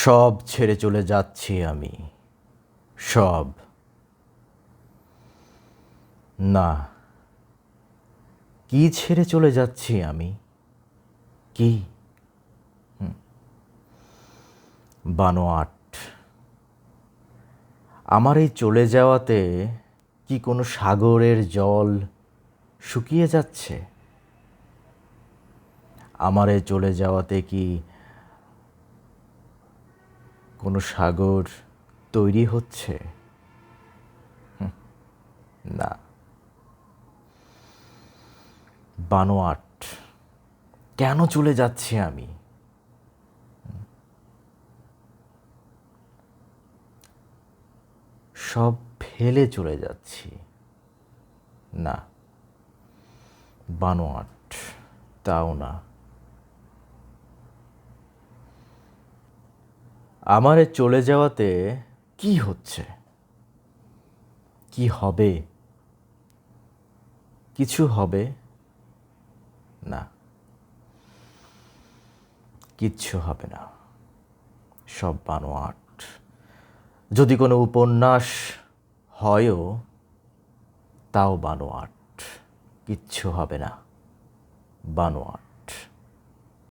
সব ছেড়ে চলে যাচ্ছি আমি, সব। না, কি ছেড়ে চলে যাচ্ছি আমি? কি? বানোয়াট। আমার এই চলে যাওয়াতে কি কোনো সাগরের জল শুকিয়ে যাচ্ছে? আমার এই চলে যাওয়াতে কি কোনো সাগর তৈরি হচ্ছে? না, বানোয়াট। কেন চলে যাচ্ছি আমি? সব ফেলে চলে যাচ্ছি। না, বানোয়াট, তাও না। আমার এ চলে যাওয়াতে কি হচ্ছে? কি হবে? কিছু হবে? না, কিচ্ছু হবে না। সব বানোয়াট। যদি কোনো উপন্যাস হয়ও, তাও বানোয়াট। কিচ্ছু হবে না, বানোয়াট।